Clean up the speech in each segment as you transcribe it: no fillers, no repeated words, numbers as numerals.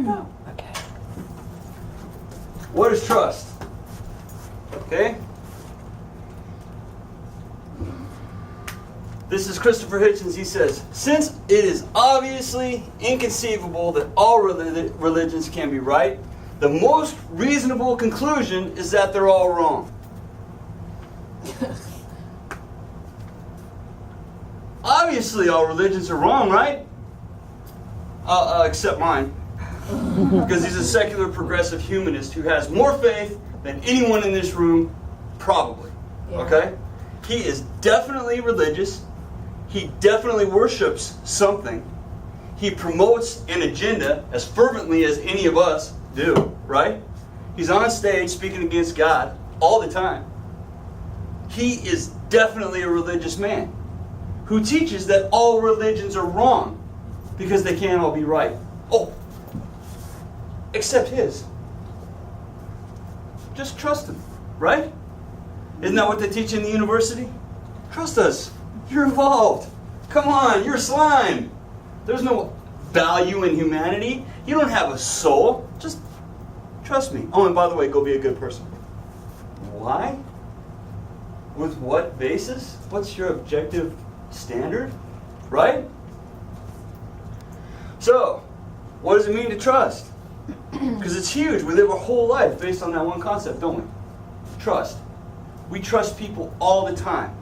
go. Okay. What is trust? Okay? This is Christopher Hitchens. He says, since it is obviously inconceivable that all religions can be right, the most reasonable conclusion is that they're all wrong. Obviously all religions are wrong, right? Except mine. Because he's a secular progressive humanist who has more faith than anyone in this room, probably. Yeah. Okay? He is definitely religious. He definitely worships something. He promotes an agenda as fervently as any of us do, right? He's on stage speaking against God all the time. He is definitely a religious man who teaches that all religions are wrong because they can't all be right. Oh, except his. Just trust him, right? Isn't that what they teach in the university? Trust us. You're involved. Come on, you're slime. There's no value in humanity. You don't have a soul. Just trust me. Oh, and by the way, go be a good person. Why? With what basis? What's your objective standard? Right? So, what does it mean to trust? Because it's huge. We live our whole life based on that one concept, don't we? Trust. We trust people all the time.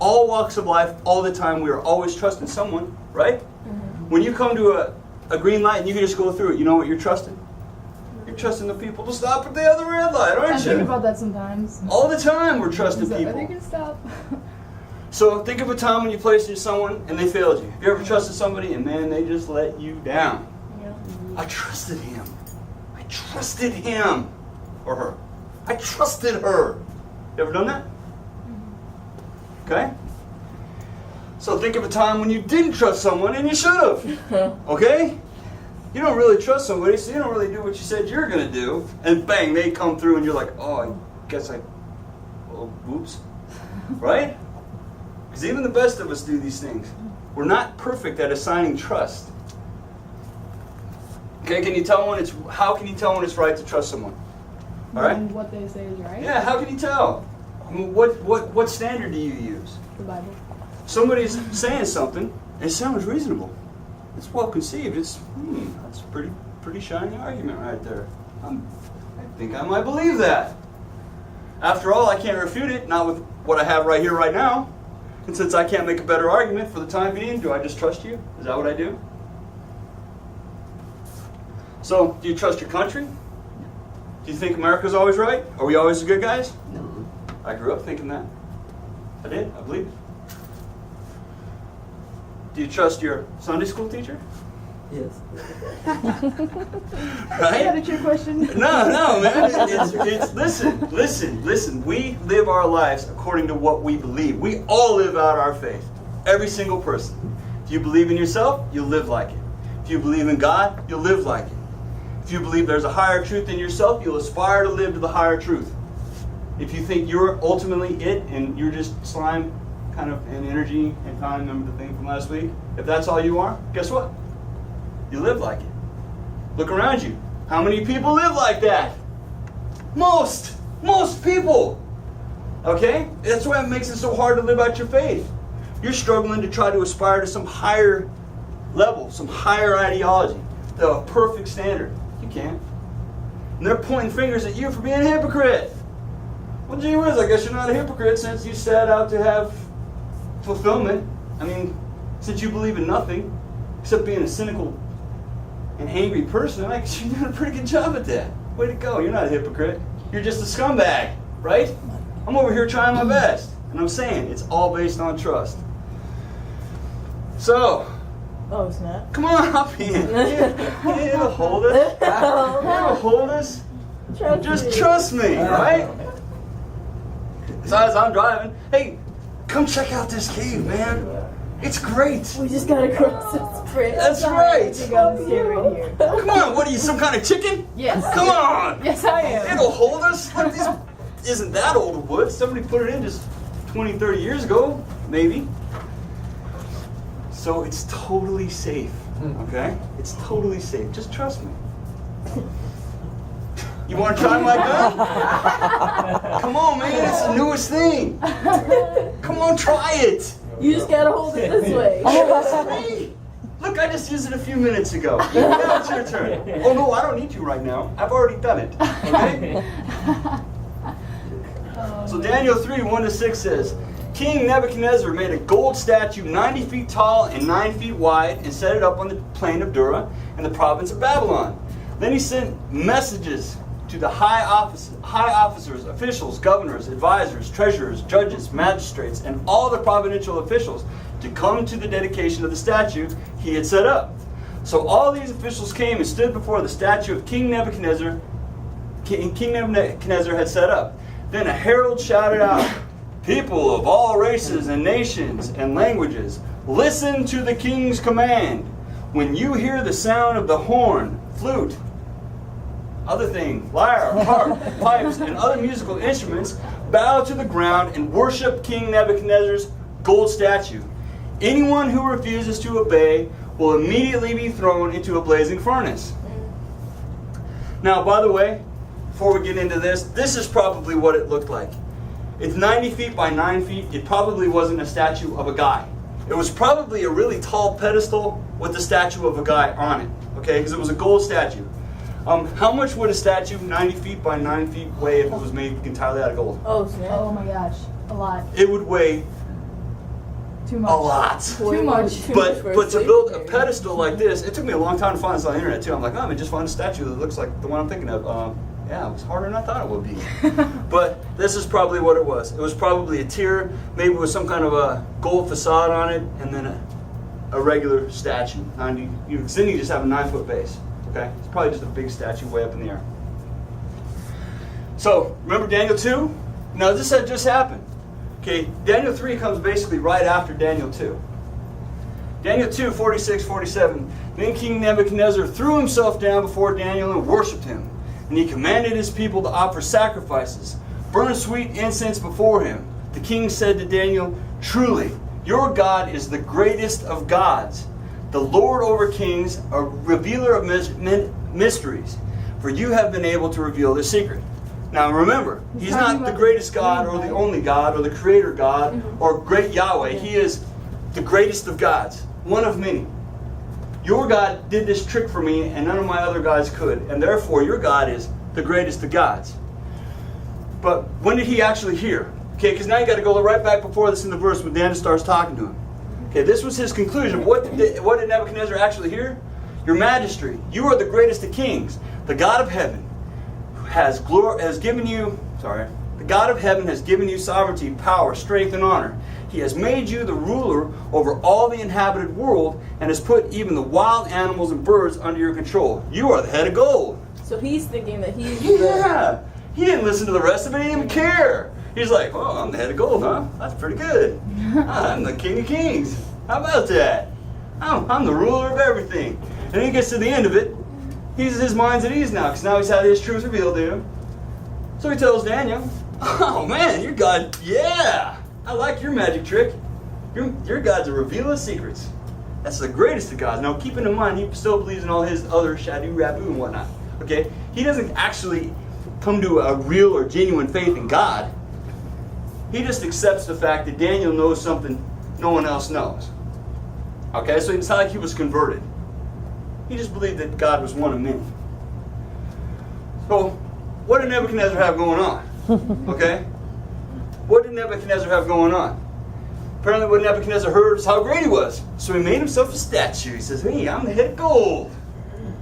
All walks of life, all the time. We are always trusting someone, right? Mm-hmm. When you come to a green light and you can just go through it, you know what you're trusting? You're trusting the people to stop at the other red light, aren't you? I think about that sometimes. All the time we're trusting people. Are they going to stop? So think of a time when you placed in someone and they failed you. Have you ever trusted somebody and man, they just let you down? Yeah. I trusted him. I trusted him. Or her. I trusted her. You ever done that? Okay? So think of a time when you didn't trust someone and you should have. Okay? You don't really trust somebody, so you don't really do what you said you're going to do. And bang, they come through and you're like, oh, I guess well, whoops. Right? Because even the best of us do these things. We're not perfect at assigning trust. Okay, how can you tell when it's right to trust someone? All right? And what they say is right? Yeah, how can you tell? I mean, what standard do you use? The Bible. Somebody's saying something, and it sounds reasonable. It's well conceived. That's a pretty shiny argument right there. I think I might believe that. After all, I can't refute it, not with what I have right here, right now. And since I can't make a better argument for the time being, do I just trust you? Is that what I do? So, do you trust your country? Do you think America's always right? Are we always the good guys? No. I grew up thinking that. I did. I believe it. Do you trust your Sunday school teacher? Yes. Right? Is that a trick question? No, man. Listen. We live our lives according to what we believe. We all live out our faith. Every single person. If you believe in yourself, you'll live like it. If you believe in God, you'll live like it. If you believe there's a higher truth in yourself, you'll aspire to live to the higher truth. If you think you're ultimately it and you're just slime kind of in energy and time, remember the thing from last week? If that's all you are, guess what? You live like it. Look around you. How many people live like that? Most people. Okay? That's why it makes it so hard to live out your faith. You're struggling to try to aspire to some higher level, some higher ideology, the perfect standard. You can't. And they're pointing fingers at you for being a hypocrite. Well, gee whiz, I guess you're not a hypocrite since you set out to have fulfillment. I mean, since you believe in nothing except being a cynical and angry person, I guess you're doing a pretty good job at that. Way to go. You're not a hypocrite. You're just a scumbag, right? I'm over here trying my best. And I'm saying it's all based on trust. So, Oh, snap. come on, hop in. It'll hold us. It'll hold us. Just trust me, right? So as I'm driving, hey, come check out this cave, man. It's great. We just gotta cross this bridge. That's right. You gotta stay right here. Come on, what are you, some kind of chicken? Yes. Come on. Yes, I am. It'll hold us. Look, this isn't that old of wood. Somebody put it in just 20, 30 years ago, maybe. So it's totally safe, okay? It's totally safe. Just trust me. You want to try my gun? Come on, man, it's the newest thing. Come on, try it. You just gotta hold it this way. Hey, look, I just used it a few minutes ago. Now it's your turn. Oh no, I don't need you right now. I've already done it. Okay? So Daniel 3, 1-6 says, King Nebuchadnezzar made a gold statue 90 feet tall and 9 feet wide and set it up on the plain of Dura in the province of Babylon. Then he sent messages to the high officers, officials, governors, advisors, treasurers, judges, magistrates, and all the provincial officials to come to the dedication of the statue he had set up. So all these officials came and stood before the statue of King Nebuchadnezzar had set up. Then a herald shouted out, "People of all races and nations and languages, listen to the king's command. When you hear the sound of the horn, flute, other thing, lyre, harp, pipes, and other musical instruments, bow to the ground and worship King Nebuchadnezzar's gold statue. Anyone who refuses to obey will immediately be thrown into a blazing furnace." Now, by the way, before we get into this is probably what it looked like. It's 90 feet by 9 feet. It probably wasn't a statue of a guy. It was probably a really tall pedestal with the statue of a guy on it, okay, because it was a gold statue. How much would a statue 90 feet by 9 feet weigh if it was made entirely out of gold? Oh, snap. Oh my gosh, a lot. It would weigh Too much. a lot. Too much. But to build a pedestal like this, it took me a long time to find this on the internet too. I'm like, oh, I just found a statue that looks like the one I'm thinking of. Yeah, it was harder than I thought it would be. But this is probably what it was. It was probably a tier, maybe with some kind of a gold facade on it, and then a regular statue. 90. Then you just have a 9-foot base. Okay, it's probably just a big statue way up in the air. So remember Daniel 2? Now this had just happened. Okay, Daniel 3 comes basically right after Daniel 2. Daniel 2, 46, 47. Then King Nebuchadnezzar threw himself down before Daniel and worshipped him. And he commanded his people to offer sacrifices, burn sweet incense before him. The king said to Daniel, "Truly, your God is the greatest of gods, the Lord over kings, a revealer of mysteries, for you have been able to reveal the secret." Now remember, he's not the greatest God or the only God or the creator God or great Yahweh. He is the greatest of gods, one of many. Your God did this trick for me and none of my other gods could, and therefore your God is the greatest of gods. But when did he actually hear? Okay, because now you got to go right back before this in the verse when Daniel starts talking to him. Okay, this was his conclusion. What did Nebuchadnezzar actually hear? Your majesty, you are the greatest of kings. The God of heaven has given you sovereignty, power, strength, and honor. He has made you the ruler over all the inhabited world and has put even the wild animals and birds under your control. You are the head of gold. So he's thinking that he's Yeah. He didn't listen to the rest of it. He didn't even care. He's like, "Oh, I'm the head of gold, huh? That's pretty good. I'm the king of kings. How about that? I'm the ruler of everything." And then he gets to the end of it. His mind's at ease now because now he's had his truth revealed to him. So he tells Daniel, "Oh man, your God, yeah. I like your magic trick. Your God's a revealer of secrets. That's the greatest of gods." Now, keeping in mind, he still believes in all his other Shadu, Rabu, and whatnot. Okay? He doesn't actually come to a real or genuine faith in God. He just accepts the fact that Daniel knows something no one else knows. Okay? So it's not like he was converted. He just believed that God was one of many. So, what did Nebuchadnezzar have going on? Okay? What did Nebuchadnezzar have going on? Apparently what Nebuchadnezzar heard is how great he was. So he made himself a statue. He says, "Hey, I'm the head of gold.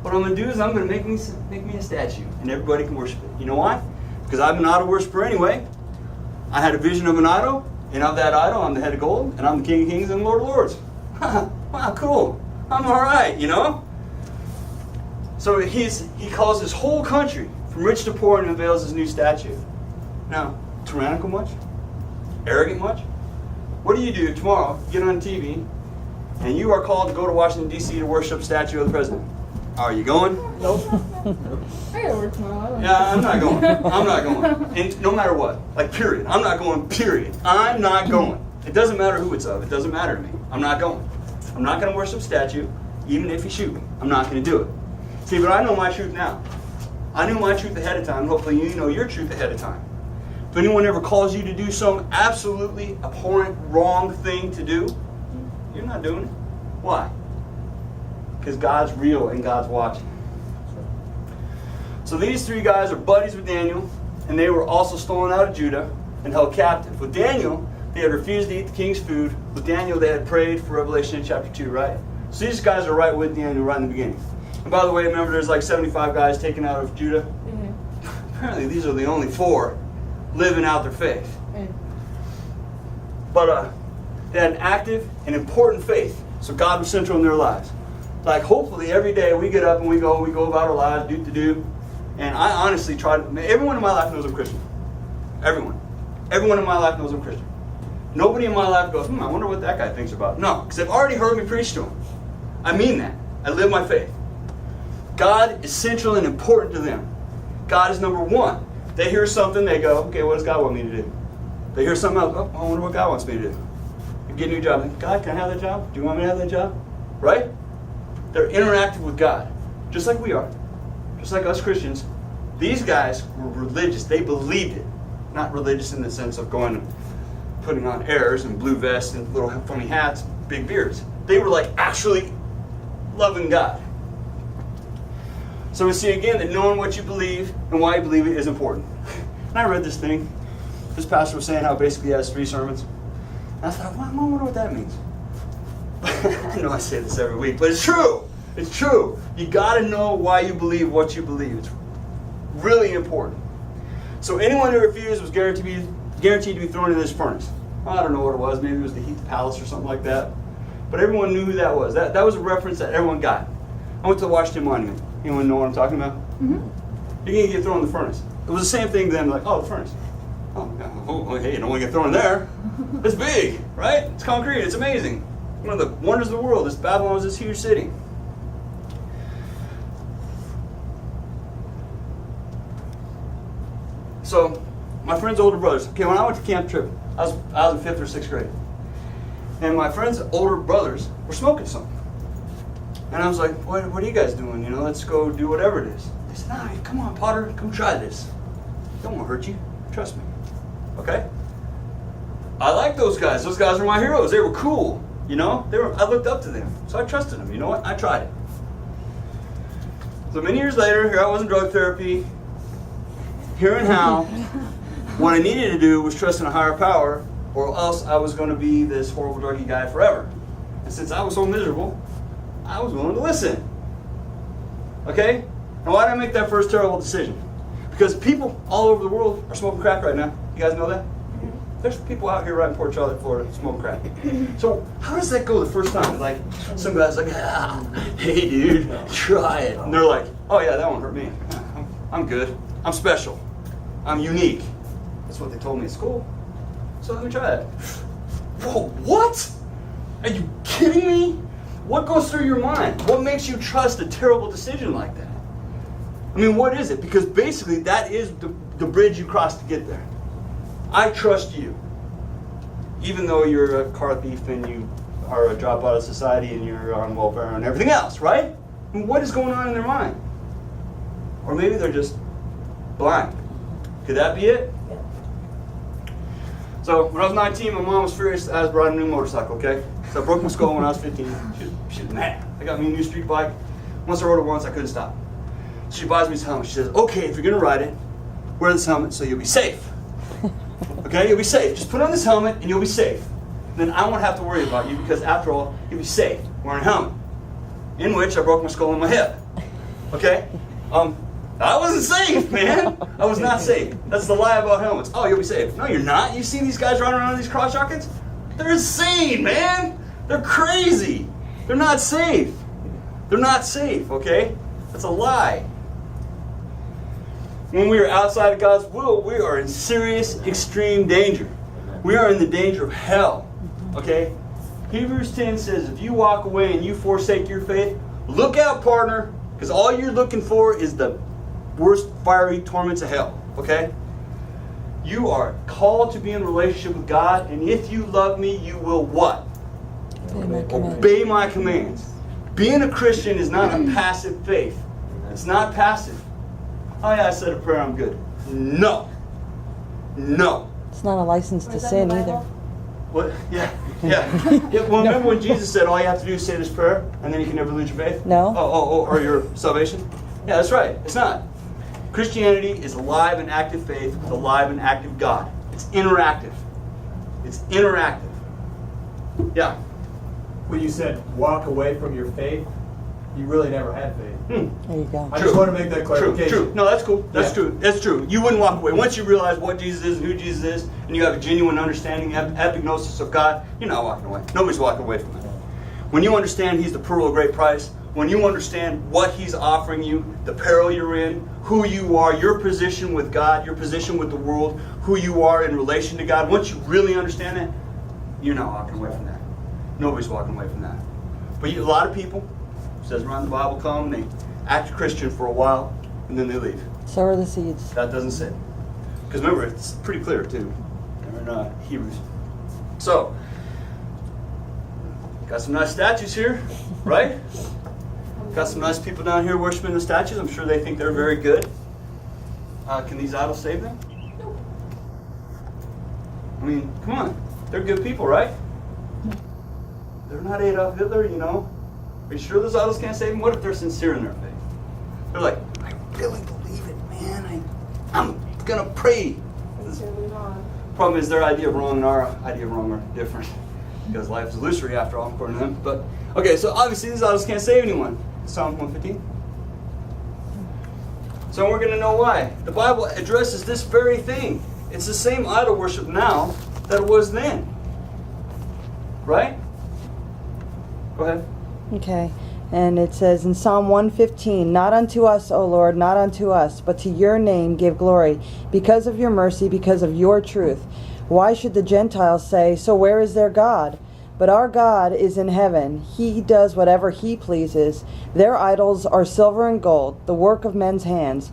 What I'm going to do is I'm going to make me a statue. And everybody can worship it." You know why? Because I'm an idol worshiper anyway. I had a vision of an idol. And of that idol, I'm the head of gold. And I'm the king of kings and lord of lords. Wow, cool. I'm all right, you know? So he calls his whole country from rich to poor and unveils his new statue. Now, tyrannical much? Arrogant much? What do you do tomorrow? You get on TV and you are called to go to Washington, D.C. to worship a statue of the president. Are you going? Nope. I gotta work tomorrow. Yeah, I'm not going. I'm not going. And no matter what. Like, period. I'm not going, period. I'm not going. It doesn't matter who it's of. It doesn't matter to me. I'm not going. I'm not going to worship a statue, even if you shoot me. I'm not going to do it. See, but I know my truth now. I knew my truth ahead of time. Hopefully you know your truth ahead of time. If anyone ever calls you to do some absolutely abhorrent, wrong thing to do, you're not doing it. Why? Because God's real and God's watching. So these three guys are buddies with Daniel, and they were also stolen out of Judah and held captive. With Daniel, they had refused to eat the king's food. With Daniel, they had prayed for Revelation chapter 2, right? So these guys are right with Daniel right in the beginning. And by the way, remember there's like 75 guys taken out of Judah? Mm-hmm. Apparently these are the only 4 living out their faith. Mm. But they had an active and important faith. So God was central in their lives. Like hopefully every day we get up and we go about our lives, do. And I honestly try to, everyone in my life knows I'm Christian. Everyone. Everyone in my life knows I'm Christian. Nobody in my life goes, I wonder what that guy thinks about. No, because they've already heard me preach to them. I mean that. I live my faith. God is central and important to them. God is number 1. They hear something, they go, okay, what does God want me to do? They hear something else, I wonder what God wants me to do. You get a new job. God, can I have that job? Do you want me to have that job? Right? They're interactive with God, just like we are. Just like us Christians. These guys were religious. They believed it. Not religious in the sense of going and putting on airs and blue vests and little funny hats, big beards. They were like actually loving God. So we see again that knowing what you believe and why you believe it is important. And I read this thing. This pastor was saying how basically he has 3 sermons. And I thought, I wonder what that means. I know I say this every week, but it's true. It's true. You got to know why you believe what you believe. It's really important. So anyone who refused was guaranteed to be thrown in this furnace. I don't know what it was. Maybe it was the Heath Palace or something like that. But everyone knew who that was. That was a reference that everyone got. I went to the Washington Monument. Anyone know what I'm talking about? Mm-hmm. You're going to get thrown in the furnace. It was the same thing then, like, the furnace. Hey, you don't want to get thrown in there. It's big, right? It's concrete. It's amazing. One of the wonders of the world. Babylon was this huge city. So, my friend's older brothers. Okay, when I went to camp trip, I was in 5th or 6th grade. And my friend's older brothers were smoking something. And I was like, what are you guys doing? Let's go do whatever it is. They said, nah, come on, Potter, come try this. It don't want to hurt you. Trust me. Okay? I like those guys. Those guys were my heroes. They were cool. I looked up to them. So I trusted them. You know what? I tried it. So many years later, here I was in drug therapy, hearing how what I needed to do was trust in a higher power, or else I was going to be this horrible druggy guy forever. And since I was so miserable, I was willing to listen. Okay? And why did I make that first terrible decision? Because people all over the world are smoking crack right now. You guys know that? There's people out here right in Port Charlotte, Florida, smoking crack. So how does that go the first time? Like, some guy's like, hey dude, try it. And they're like, oh yeah, that won't hurt me. I'm good. I'm special. I'm unique. That's what they told me in school. So let me try it. Whoa, what? Are you kidding me? What goes through your mind? What makes you trust a terrible decision like that? I mean, what is it? Because basically that is the bridge you cross to get there. I trust you. Even though you're a car thief and you are a dropout of society and you're on welfare and everything else, right? I mean, what is going on in their mind? Or maybe they're just blind. Could that be it? Yeah. So when I was 19, my mom was furious. I was brought a new motorcycle, okay? So I broke my skull when I was 15. She was mad. I got me a new street bike. Once I rode it once, I couldn't stop. She buys me this helmet. She says, okay, if you're going to ride it, wear this helmet so you'll be safe. Okay, you'll be safe. Just put on this helmet and you'll be safe. Then I won't have to worry about you because after all, you'll be safe wearing a helmet. In which I broke my skull in my hip. Okay? I wasn't safe, man. I was not safe. That's the lie about helmets. Oh, you'll be safe. No, you're not. You see these guys running around in these cross jackets? They're insane, man. They're crazy. They're not safe. They're not safe, okay? That's a lie. When we are outside of God's will, we are in serious, extreme danger. We are in the danger of hell, okay? Hebrews 10 says, if you walk away and you forsake your faith, look out, partner, because all you're looking for is the worst fiery torments of hell, okay? You are called to be in a relationship with God, and if you love me, you will what? Obey my commands. Being a Christian is not a passive faith. It's not passive. Oh yeah, I said a prayer, I'm good. No. No. It's not a license to Is that in sin the either. Bible? What? Yeah. Yeah. Well, remember when Jesus said all you have to do is say this prayer and then you can never lose your faith? No. Or your salvation? Yeah, that's right. It's not. Christianity is alive and active faith with a live and active God. It's interactive. It's interactive. Yeah. When you said walk away from your faith, you really never had faith. There you go. I just want to make that clarification. True. No, that's cool. That's Yeah. true. That's true. You wouldn't walk away. Once you realize what Jesus is and who Jesus is, and you have a genuine understanding, epignosis of God, you're not walking away. Nobody's walking away from it. When you understand He's the pearl of great price, when you understand what He's offering you, the peril you're in, who you are, your position with God, your position with the world, who you are in relation to God, once you really understand that, you're not walking away from that. Nobody's walking away from that. But a lot of people, it says around the Bible, come, they act Christian for a while, and then they leave. So are the seeds. That doesn't say. Because remember, it's pretty clear too. They're in Hebrews. So, got some nice statues here, right? Got some nice people down here worshiping the statues. I'm sure they think they're very good. Can these idols save them? I mean, come on. They're good people, right? They're not Adolf Hitler, you know. Are you sure those idols can't save them? What if they're sincere in their faith? They're like, I really believe it, man. I'm going to pray. Sincerely wrong. Problem is their idea of wrong and our idea of wrong are different. Because life is illusory after all, according to them. But, okay, so obviously these idols can't save anyone. Psalm 115. So we're going to know why. The Bible addresses this very thing. It's the same idol worship now that it was then. Right? Go ahead. Okay. And it says in Psalm 115, Not unto us, O Lord, not unto us, but to your name give glory, because of your mercy, because of your truth. Why should the Gentiles say, So where is their God? But our God is in heaven. He does whatever He pleases. Their idols are silver and gold, the work of men's hands.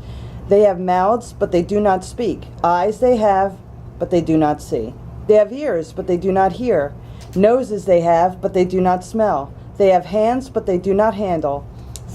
They have mouths, but they do not speak. Eyes they have, but they do not see. They have ears, but they do not hear. Noses they have, but they do not smell. They have hands, but they do not handle.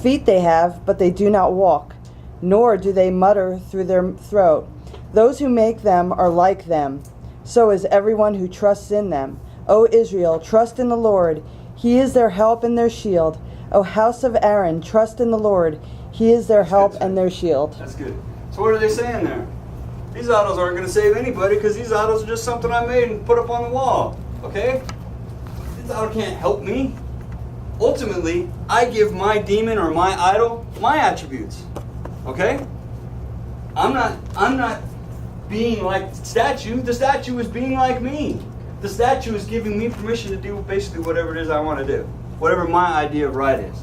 Feet they have, but they do not walk. Nor do they mutter through their throat. Those who make them are like them. So is everyone who trusts in them. O Israel, trust in the Lord. He is their help and their shield. O house of Aaron, trust in the Lord. He is their help and their shield. That's good. So what are they saying there? These idols aren't going to save anybody because these idols are just something I made and put up on the wall. Okay? This idol can't help me. Ultimately, I give my demon or my idol my attributes. Okay? I'm not being like the statue. The statue is being like me. The statue is giving me permission to do basically whatever it is I want to do. Whatever my idea of right is.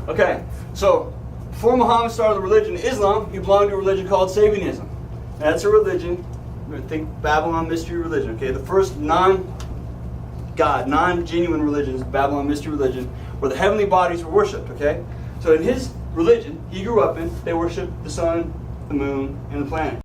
Okay, so before Muhammad started the religion Islam, he belonged to a religion called Sabianism. That's a religion, think Babylon mystery religion, okay? The first non-God, non-genuine religion is Babylon mystery religion, where the heavenly bodies were worshipped, okay? So in his religion, he grew up in, they worshiped the sun, the moon, and the planet.